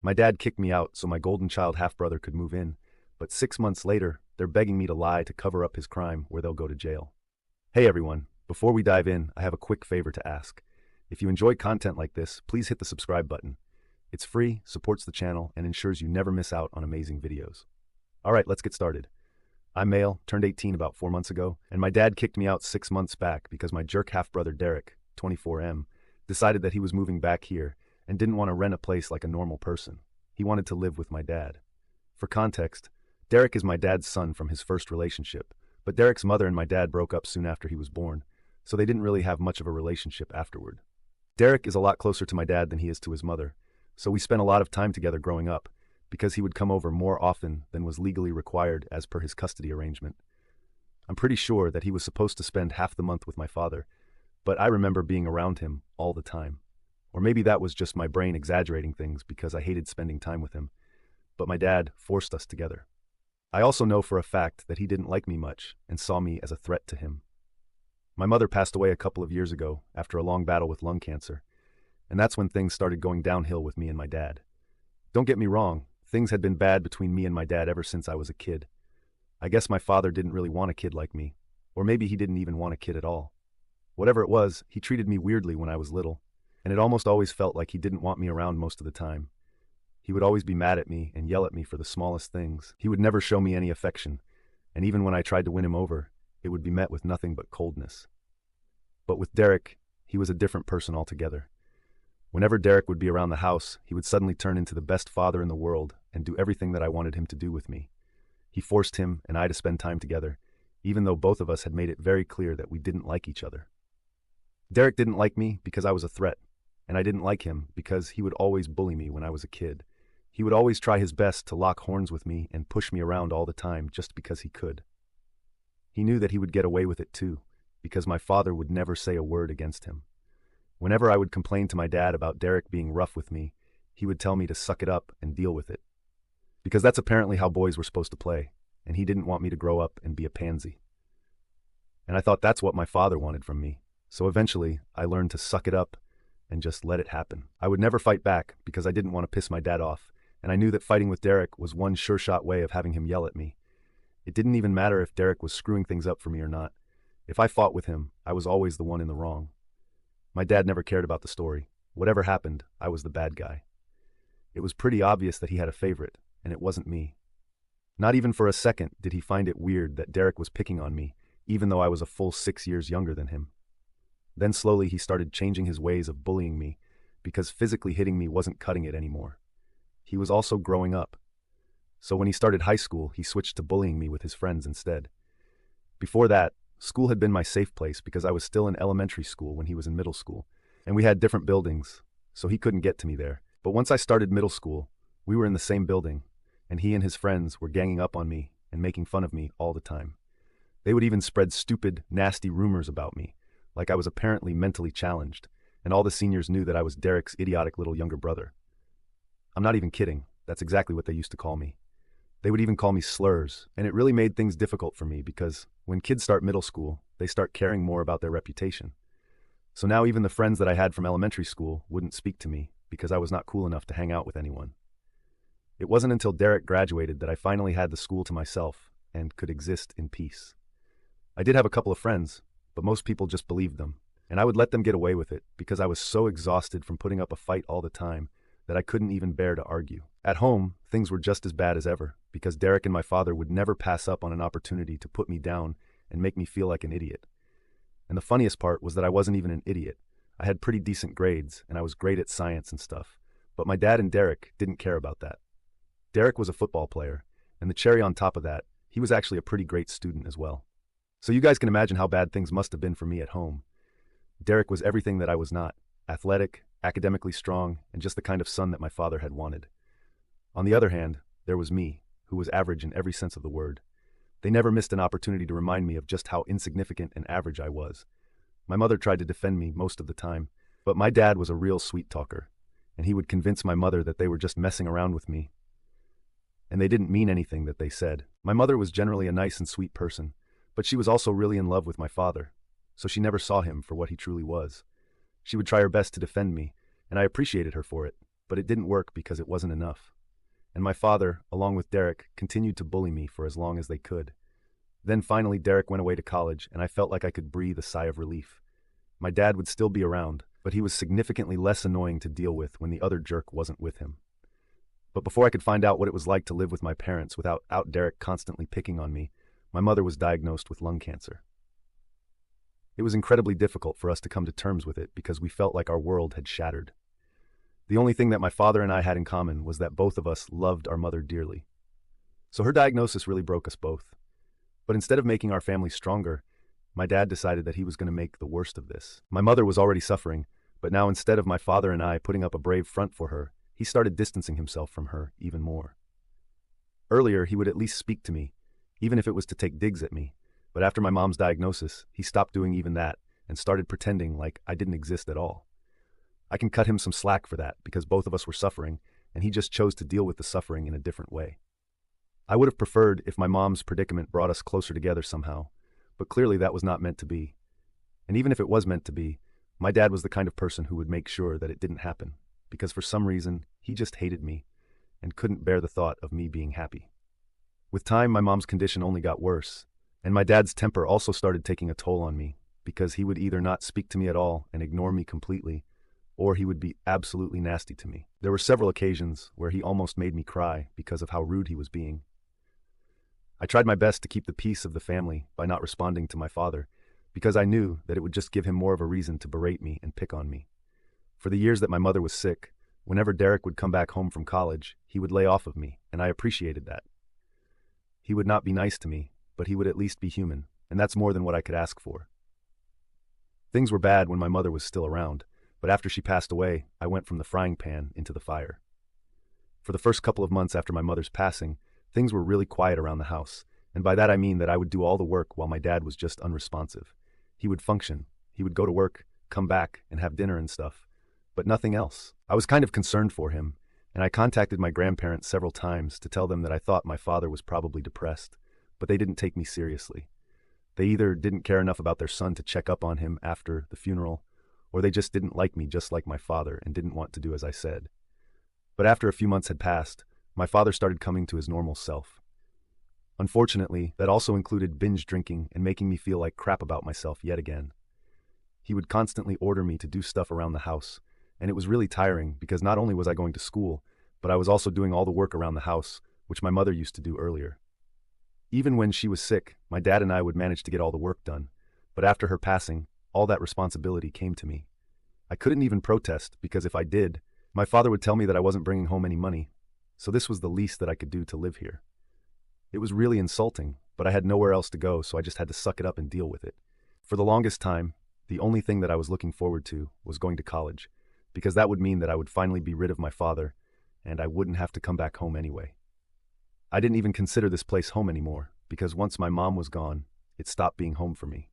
My dad kicked me out so my golden child half-brother could move in, but 6 months later, they're begging me to lie to cover up his crime where they'll go to jail. Hey everyone, before we dive in, I have a quick favor to ask. If you enjoy content like this, please hit the subscribe button. It's free, supports the channel, and ensures you never miss out on amazing videos. Alright, let's get started. I'm male, turned 18 about 4 months ago, and my dad kicked me out 6 months back because my jerk half-brother Derek, 24M, decided that he was moving back here and didn't want to rent a place like a normal person. He wanted to live with my dad. For context, Derek is my dad's son from his first relationship, but Derek's mother and my dad broke up soon after he was born, so they didn't really have much of a relationship afterward. Derek is a lot closer to my dad than he is to his mother, so we spent a lot of time together growing up, because he would come over more often than was legally required as per his custody arrangement. I'm pretty sure that he was supposed to spend half the month with my father, but I remember being around him all the time. Or maybe that was just my brain exaggerating things because I hated spending time with him, but my dad forced us together. I also know for a fact that he didn't like me much and saw me as a threat to him. My mother passed away a couple of years ago after a long battle with lung cancer, and that's when things started going downhill with me and my dad. Don't get me wrong, things had been bad between me and my dad ever since I was a kid. I guess my father didn't really want a kid like me, or maybe he didn't even want a kid at all. Whatever it was, he treated me weirdly when I was little, and it almost always felt like he didn't want me around most of the time. He would always be mad at me and yell at me for the smallest things. He would never show me any affection, and even when I tried to win him over, it would be met with nothing but coldness. But with Derek, he was a different person altogether. Whenever Derek would be around the house, he would suddenly turn into the best father in the world and do everything that I wanted him to do with me. He forced him and I to spend time together, even though both of us had made it very clear that we didn't like each other. Derek didn't like me because I was a threat, and I didn't like him because he would always bully me when I was a kid. He would always try his best to lock horns with me and push me around all the time just because he could. He knew that he would get away with it too, because my father would never say a word against him. Whenever I would complain to my dad about Derek being rough with me, he would tell me to suck it up and deal with it. Because that's apparently how boys were supposed to play, and he didn't want me to grow up and be a pansy. And I thought that's what my father wanted from me, so eventually I learned to suck it up and just let it happen. I would never fight back because I didn't want to piss my dad off, and I knew that fighting with Derek was one sure-shot way of having him yell at me. It didn't even matter if Derek was screwing things up for me or not. If I fought with him, I was always the one in the wrong. My dad never cared about the story. Whatever happened, I was the bad guy. It was pretty obvious that he had a favorite, and it wasn't me. Not even for a second did he find it weird that Derek was picking on me, even though I was a full 6 years younger than him. Then slowly he started changing his ways of bullying me, because physically hitting me wasn't cutting it anymore. He was also growing up. So when he started high school, he switched to bullying me with his friends instead. Before that, school had been my safe place because I was still in elementary school when he was in middle school, and we had different buildings, so he couldn't get to me there. But once I started middle school, we were in the same building, and he and his friends were ganging up on me and making fun of me all the time. They would even spread stupid, nasty rumors about me, like I was apparently mentally challenged, and all the seniors knew that I was Derek's idiotic little younger brother. I'm not even kidding, that's exactly what they used to call me. They would even call me slurs, and it really made things difficult for me because when kids start middle school, they start caring more about their reputation. So now even the friends that I had from elementary school wouldn't speak to me because I was not cool enough to hang out with anyone. It wasn't until Derek graduated that I finally had the school to myself and could exist in peace. I did have a couple of friends, but most people just believed them, and I would let them get away with it because I was so exhausted from putting up a fight all the time that I couldn't even bear to argue. At home, things were just as bad as ever because Derek and my father would never pass up on an opportunity to put me down and make me feel like an idiot. And the funniest part was that I wasn't even an idiot. I had pretty decent grades, and I was great at science and stuff, but my dad and Derek didn't care about that. Derek was a football player, and the cherry on top of that, he was actually a pretty great student as well. So you guys can imagine how bad things must have been for me at home. Derek was everything that I was not: athletic, academically strong, and just the kind of son that my father had wanted. On the other hand, there was me, who was average in every sense of the word. They never missed an opportunity to remind me of just how insignificant and average I was. My mother tried to defend me most of the time, but my dad was a real sweet talker, and he would convince my mother that they were just messing around with me, and they didn't mean anything that they said. My mother was generally a nice and sweet person, but she was also really in love with my father, so she never saw him for what he truly was. She would try her best to defend me, and I appreciated her for it, but it didn't work because it wasn't enough. And my father, along with Derek, continued to bully me for as long as they could. Then finally Derek went away to college, and I felt like I could breathe a sigh of relief. My dad would still be around, but he was significantly less annoying to deal with when the other jerk wasn't with him. But before I could find out what it was like to live with my parents without Derek constantly picking on me, my mother was diagnosed with lung cancer. It was incredibly difficult for us to come to terms with it because we felt like our world had shattered. The only thing that my father and I had in common was that both of us loved our mother dearly. So her diagnosis really broke us both. But instead of making our family stronger, my dad decided that he was going to make the worst of this. My mother was already suffering, but now instead of my father and I putting up a brave front for her, he started distancing himself from her even more. Earlier, he would at least speak to me, even if it was to take digs at me. But after my mom's diagnosis, he stopped doing even that and started pretending like I didn't exist at all. I can cut him some slack for that because both of us were suffering, and he just chose to deal with the suffering in a different way. I would have preferred if my mom's predicament brought us closer together somehow, but clearly that was not meant to be. And even if it was meant to be, my dad was the kind of person who would make sure that it didn't happen, because for some reason, he just hated me and couldn't bear the thought of me being happy. With time, my mom's condition only got worse, and my dad's temper also started taking a toll on me, because he would either not speak to me at all and ignore me completely, or he would be absolutely nasty to me. There were several occasions where he almost made me cry because of how rude he was being. I tried my best to keep the peace of the family by not responding to my father, because I knew that it would just give him more of a reason to berate me and pick on me. For the years that my mother was sick, whenever Derek would come back home from college, he would lay off of me, and I appreciated that. He would not be nice to me, but he would at least be human, and that's more than what I could ask for. Things were bad when my mother was still around, but after she passed away, I went from the frying pan into the fire. For the first couple of months after my mother's passing, things were really quiet around the house, and by that I mean that I would do all the work while my dad was just unresponsive. He would function, he would go to work, come back, and have dinner and stuff, but nothing else. I was kind of concerned for him, and I contacted my grandparents several times to tell them that I thought my father was probably depressed, but they didn't take me seriously. They either didn't care enough about their son to check up on him after the funeral, or they just didn't like me just like my father and didn't want to do as I said. But after a few months had passed, my father started coming to his normal self. Unfortunately, that also included binge drinking and making me feel like crap about myself yet again. He would constantly order me to do stuff around the house, and it was really tiring because not only was I going to school, but I was also doing all the work around the house, which my mother used to do earlier. Even when she was sick, my dad and I would manage to get all the work done, but after her passing, all that responsibility came to me. I couldn't even protest because if I did, my father would tell me that I wasn't bringing home any money, so this was the least that I could do to live here. It was really insulting, but I had nowhere else to go, so I just had to suck it up and deal with it. For the longest time, the only thing that I was looking forward to was going to college, because that would mean that I would finally be rid of my father, and I wouldn't have to come back home anyway. I didn't even consider this place home anymore, because once my mom was gone, it stopped being home for me.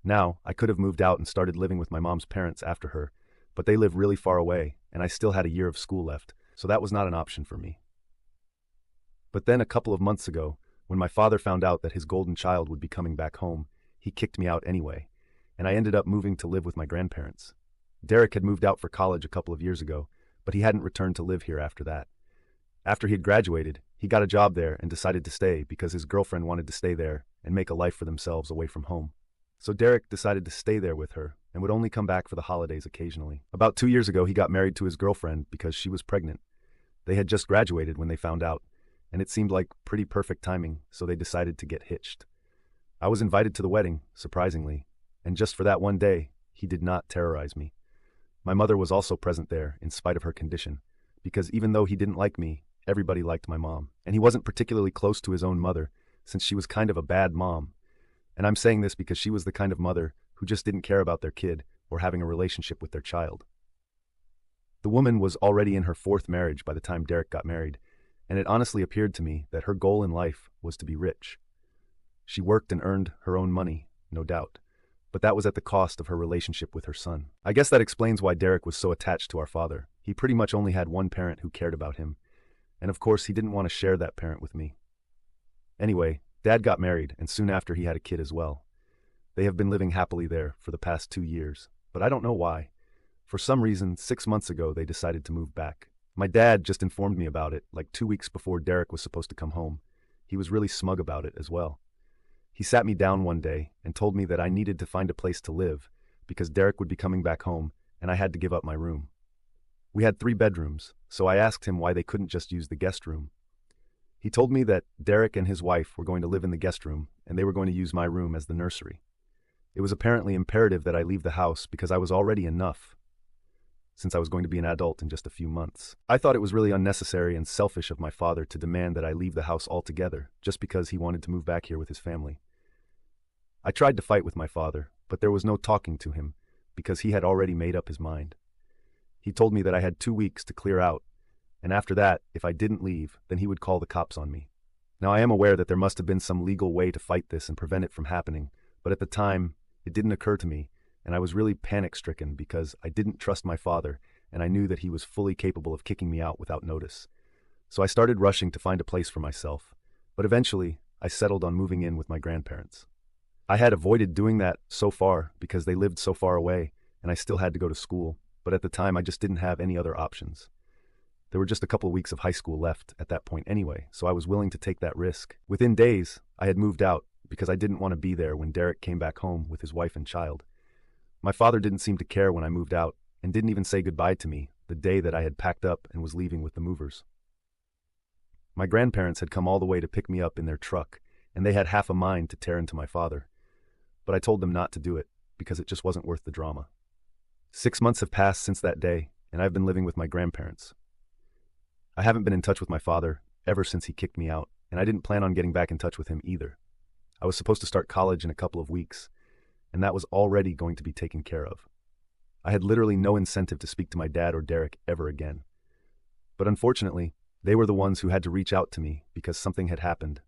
Now, I could have moved out and started living with my mom's parents after her, but they live really far away, and I still had a year of school left, so that was not an option for me. But then a couple of months ago, when my father found out that his golden child would be coming back home, he kicked me out anyway, and I ended up moving to live with my grandparents. Derek had moved out for college a couple of years ago, but he hadn't returned to live here after that. After he had graduated, he got a job there and decided to stay because his girlfriend wanted to stay there and make a life for themselves away from home. So Derek decided to stay there with her and would only come back for the holidays occasionally. About 2 years ago, he got married to his girlfriend because she was pregnant. They had just graduated when they found out, and it seemed like pretty perfect timing, so they decided to get hitched. I was invited to the wedding, surprisingly, and just for that one day, he did not terrorize me. My mother was also present there, in spite of her condition, because even though he didn't like me, everybody liked my mom, and he wasn't particularly close to his own mother, since she was kind of a bad mom. And I'm saying this because she was the kind of mother who just didn't care about their kid or having a relationship with their child. The woman was already in her 4th marriage by the time Derek got married, and it honestly appeared to me that her goal in life was to be rich. She worked and earned her own money, no doubt, but that was at the cost of her relationship with her son. I guess that explains why Derek was so attached to our father. He pretty much only had one parent who cared about him, and of course he didn't want to share that parent with me. Anyway, Dad got married, and soon after he had a kid as well. They have been living happily there for the past 2 years, but I don't know why. For some reason, 6 months ago, they decided to move back. My dad just informed me about it, like 2 weeks before Derek was supposed to come home. He was really smug about it as well. He sat me down one day and told me that I needed to find a place to live because Derek would be coming back home and I had to give up my room. We had 3 bedrooms, so I asked him why they couldn't just use the guest room. He told me that Derek and his wife were going to live in the guest room and they were going to use my room as the nursery. It was apparently imperative that I leave the house because I was already enough, since I was going to be an adult in just a few months. I thought it was really unnecessary and selfish of my father to demand that I leave the house altogether just because he wanted to move back here with his family. I tried to fight with my father, but there was no talking to him because he had already made up his mind. He told me that I had 2 weeks to clear out, and after that, if I didn't leave, then he would call the cops on me. Now, I am aware that there must have been some legal way to fight this and prevent it from happening, but at the time, it didn't occur to me, and I was really panic-stricken because I didn't trust my father, and I knew that he was fully capable of kicking me out without notice. So I started rushing to find a place for myself, but eventually, I settled on moving in with my grandparents. I had avoided doing that so far because they lived so far away, and I still had to go to school, but at the time I just didn't have any other options. There were just a couple of weeks of high school left at that point anyway, so I was willing to take that risk. Within days, I had moved out because I didn't want to be there when Derek came back home with his wife and child. My father didn't seem to care when I moved out and didn't even say goodbye to me the day that I had packed up and was leaving with the movers. My grandparents had come all the way to pick me up in their truck, and they had half a mind to tear into my father. But I told them not to do it because it just wasn't worth the drama. 6 months have passed since that day, and I've been living with my grandparents. I haven't been in touch with my father ever since he kicked me out, and I didn't plan on getting back in touch with him either. I was supposed to start college in a couple of weeks, and that was already going to be taken care of. I had literally no incentive to speak to my dad or Derek ever again. But unfortunately, they were the ones who had to reach out to me because something had happened,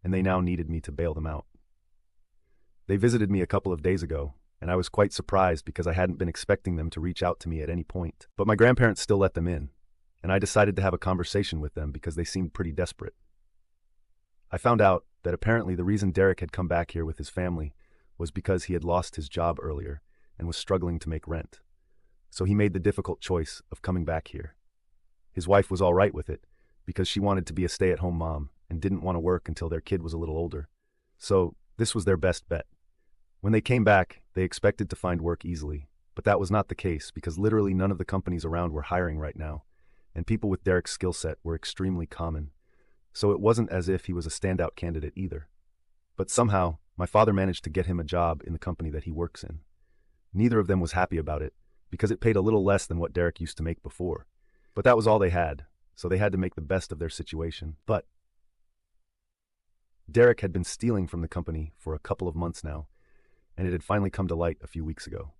and they now needed me to bail them out. They visited me a couple of days ago, and I was quite surprised because I hadn't been expecting them to reach out to me at any point. But my grandparents still let them in, and I decided to have a conversation with them because they seemed pretty desperate. I found out that apparently the reason Derek had come back here with his family was because he had lost his job earlier and was struggling to make rent. So he made the difficult choice of coming back here. His wife was all right with it because she wanted to be a stay-at-home mom and didn't want to work until their kid was a little older. So this was their best bet. When they came back, they expected to find work easily, but that was not the case because literally none of the companies around were hiring right now, and people with Derek's skill set were extremely common. So it wasn't as if he was a standout candidate either. But somehow, my father managed to get him a job in the company that he works in. Neither of them was happy about it because it paid a little less than what Derek used to make before. But that was all they had, so they had to make the best of their situation. But Derek had been stealing from the company for a couple of months now, and it had finally come to light a few weeks ago.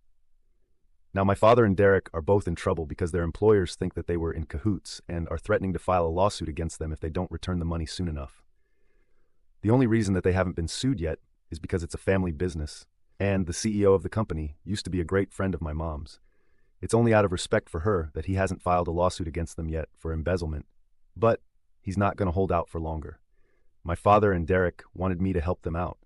Now, my father and Derek are both in trouble because their employers think that they were in cahoots and are threatening to file a lawsuit against them if they don't return the money soon enough. The only reason that they haven't been sued yet is because it's a family business, and the CEO of the company used to be a great friend of my mom's. It's only out of respect for her that he hasn't filed a lawsuit against them yet for embezzlement, but he's not going to hold out for longer. My father and Derek wanted me to help them out.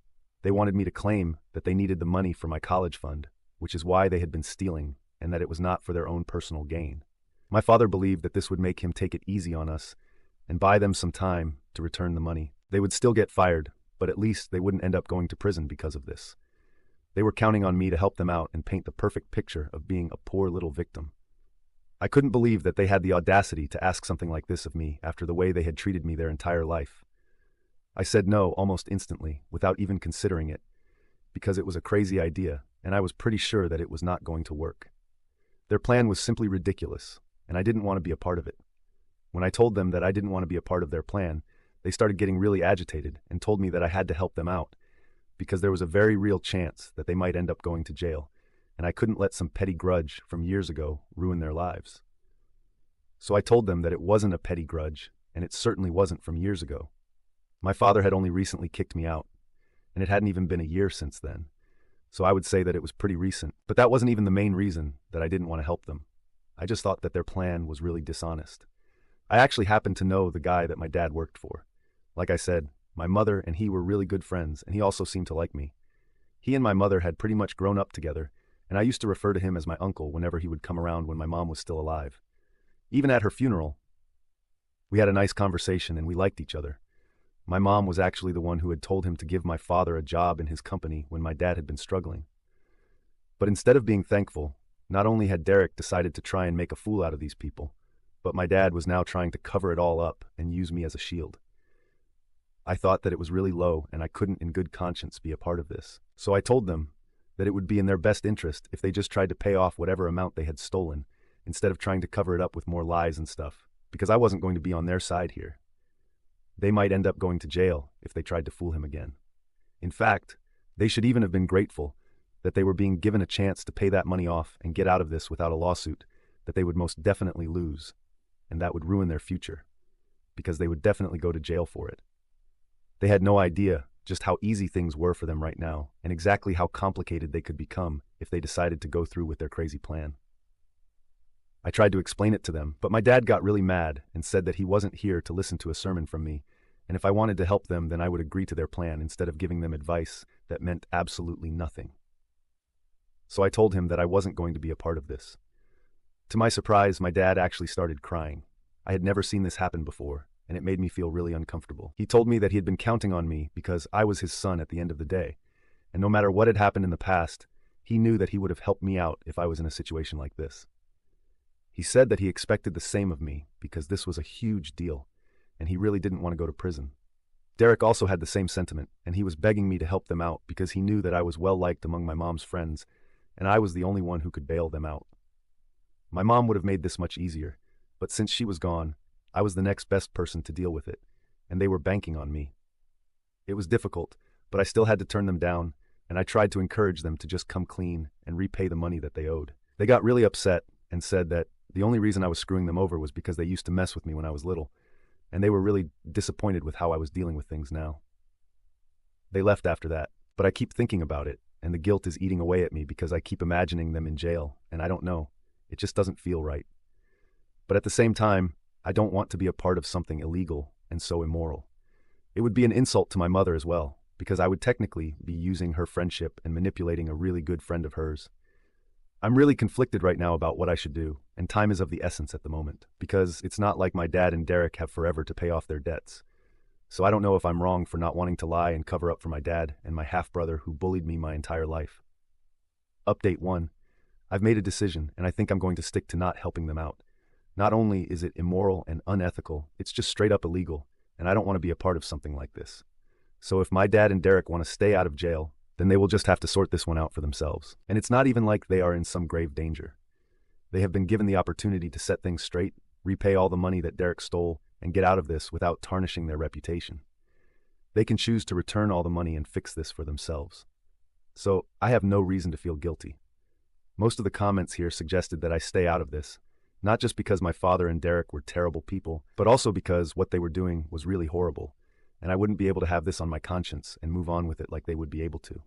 They wanted me to claim that they needed the money for my college fund, which is why they had been stealing, and that it was not for their own personal gain. My father believed that this would make him take it easy on us and buy them some time to return the money. They would still get fired, but at least they wouldn't end up going to prison because of this. They were counting on me to help them out and paint the perfect picture of being a poor little victim. I couldn't believe that they had the audacity to ask something like this of me after the way they had treated me their entire life. I said no almost instantly, without even considering it, because it was a crazy idea, and I was pretty sure that it was not going to work. Their plan was simply ridiculous, and I didn't want to be a part of it. When I told them that I didn't want to be a part of their plan, they started getting really agitated and told me that I had to help them out, because there was a very real chance that they might end up going to jail, and I couldn't let some petty grudge from years ago ruin their lives. So I told them that it wasn't a petty grudge, and it certainly wasn't from years ago. My father had only recently kicked me out, and it hadn't even been a year since then, so I would say that it was pretty recent. But that wasn't even the main reason that I didn't want to help them. I just thought that their plan was really dishonest. I actually happened to know the guy that my dad worked for. Like I said, my mother and he were really good friends, and he also seemed to like me. He and my mother had pretty much grown up together, and I used to refer to him as my uncle whenever he would come around when my mom was still alive. Even at her funeral, we had a nice conversation and we liked each other. My mom was actually the one who had told him to give my father a job in his company when my dad had been struggling. But instead of being thankful, not only had Derek decided to try and make a fool out of these people, but my dad was now trying to cover it all up and use me as a shield. I thought that it was really low and I couldn't in good conscience be a part of this. So I told them that it would be in their best interest if they just tried to pay off whatever amount they had stolen, instead of trying to cover it up with more lies and stuff, because I wasn't going to be on their side here. They might end up going to jail if they tried to fool him again. In fact, they should even have been grateful that they were being given a chance to pay that money off and get out of this without a lawsuit that they would most definitely lose, and that would ruin their future, because they would definitely go to jail for it. They had no idea just how easy things were for them right now, and exactly how complicated they could become if they decided to go through with their crazy plan. I tried to explain it to them, but my dad got really mad and said that he wasn't here to listen to a sermon from me, and if I wanted to help them, then I would agree to their plan instead of giving them advice that meant absolutely nothing. So I told him that I wasn't going to be a part of this. To my surprise, my dad actually started crying. I had never seen this happen before, and it made me feel really uncomfortable. He told me that he had been counting on me because I was his son at the end of the day, and no matter what had happened in the past, he knew that he would have helped me out if I was in a situation like this. He said that he expected the same of me because this was a huge deal, and he really didn't want to go to prison. Derek also had the same sentiment, and he was begging me to help them out because he knew that I was well-liked among my mom's friends, and I was the only one who could bail them out. My mom would have made this much easier, but since she was gone, I was the next best person to deal with it, and they were banking on me. It was difficult, but I still had to turn them down, and I tried to encourage them to just come clean and repay the money that they owed. They got really upset and said that the only reason I was screwing them over was because they used to mess with me when I was little, and they were really disappointed with how I was dealing with things now. They left after that, but I keep thinking about it, and the guilt is eating away at me because I keep imagining them in jail, and I don't know. It just doesn't feel right. But at the same time, I don't want to be a part of something illegal and so immoral. It would be an insult to my mother as well, because I would technically be using her friendship and manipulating a really good friend of hers. I'm really conflicted right now about what I should do, and time is of the essence at the moment, because it's not like my dad and Derek have forever to pay off their debts. So I don't know if I'm wrong for not wanting to lie and cover up for my dad and my half-brother who bullied me my entire life. Update 1. I've made a decision, and I think I'm going to stick to not helping them out. Not only is it immoral and unethical, it's just straight up illegal, and I don't want to be a part of something like this. So if my dad and Derek want to stay out of jail, then they will just have to sort this one out for themselves. And it's not even like they are in some grave danger. They have been given the opportunity to set things straight, repay all the money that Derek stole, and get out of this without tarnishing their reputation. They can choose to return all the money and fix this for themselves. So I have no reason to feel guilty. Most of the comments here suggested that I stay out of this, not just because my father and Derek were terrible people, but also because what they were doing was really horrible, and I wouldn't be able to have this on my conscience and move on with it like they would be able to.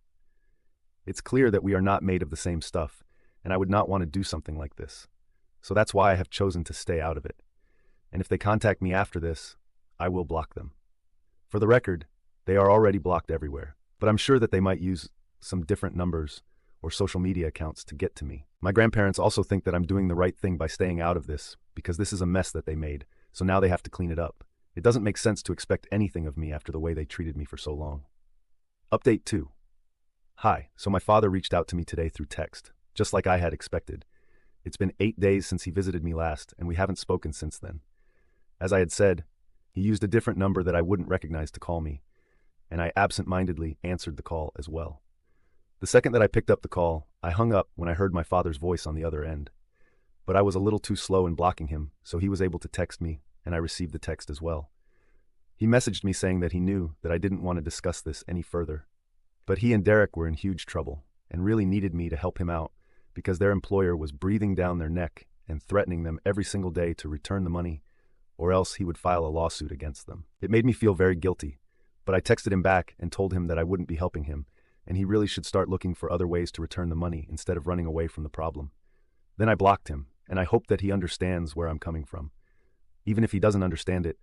It's clear that we are not made of the same stuff, and I would not want to do something like this. So that's why I have chosen to stay out of it. And if they contact me after this, I will block them. For the record, they are already blocked everywhere, but I'm sure that they might use some different numbers or social media accounts to get to me. My grandparents also think that I'm doing the right thing by staying out of this, because this is a mess that they made, so now they have to clean it up. It doesn't make sense to expect anything of me after the way they treated me for so long. Update 2. Hi, so my father reached out to me today through text, just like I had expected. It's been 8 days since he visited me last, and we haven't spoken since then. As I had said, he used a different number that I wouldn't recognize to call me, and I absent-mindedly answered the call as well. The second that I picked up the call, I hung up when I heard my father's voice on the other end. But I was a little too slow in blocking him, so he was able to text me, and I received the text as well. He messaged me saying that he knew that I didn't want to discuss this any further. But he and Derek were in huge trouble, and really needed me to help him out, because their employer was breathing down their neck and threatening them every single day to return the money, or else he would file a lawsuit against them. It made me feel very guilty, but I texted him back and told him that I wouldn't be helping him, and he really should start looking for other ways to return the money instead of running away from the problem. Then I blocked him, and I hope that he understands where I'm coming from. Even if he doesn't understand it,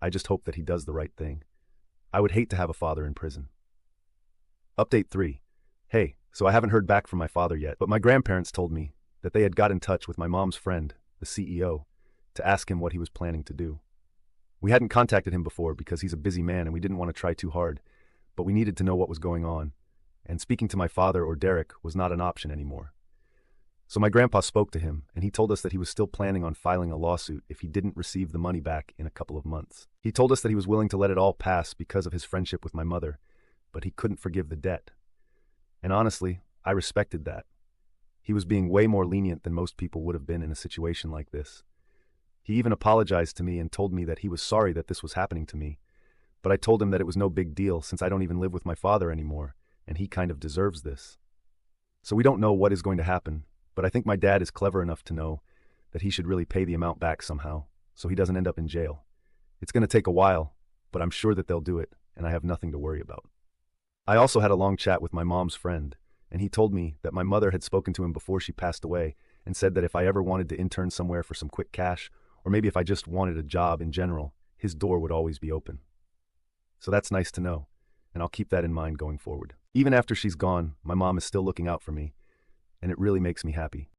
I just hope that he does the right thing. I would hate to have a father in prison. Update 3. Hey, So I haven't heard back from my father yet, but my grandparents told me that they had got in touch with my mom's friend, the CEO, to ask him what he was planning to do. We hadn't contacted him before because he's a busy man and we didn't want to try too hard, but we needed to know what was going on, and speaking to my father or Derek was not an option anymore. So my grandpa spoke to him, and he told us that he was still planning on filing a lawsuit if he didn't receive the money back in a couple of months. He told us that he was willing to let it all pass because of his friendship with my mother, but he couldn't forgive the debt. And honestly, I respected that. He was being way more lenient than most people would have been in a situation like this. He even apologized to me and told me that he was sorry that this was happening to me, but I told him that it was no big deal since I don't even live with my father anymore, and he kind of deserves this. So we don't know what is going to happen, but I think my dad is clever enough to know that he should really pay the amount back somehow, so he doesn't end up in jail. It's going to take a while, but I'm sure that they'll do it, and I have nothing to worry about. I also had a long chat with my mom's friend, and he told me that my mother had spoken to him before she passed away and said that if I ever wanted to intern somewhere for some quick cash, or maybe if I just wanted a job in general, his door would always be open. So that's nice to know, and I'll keep that in mind going forward. Even after she's gone, my mom is still looking out for me, and it really makes me happy.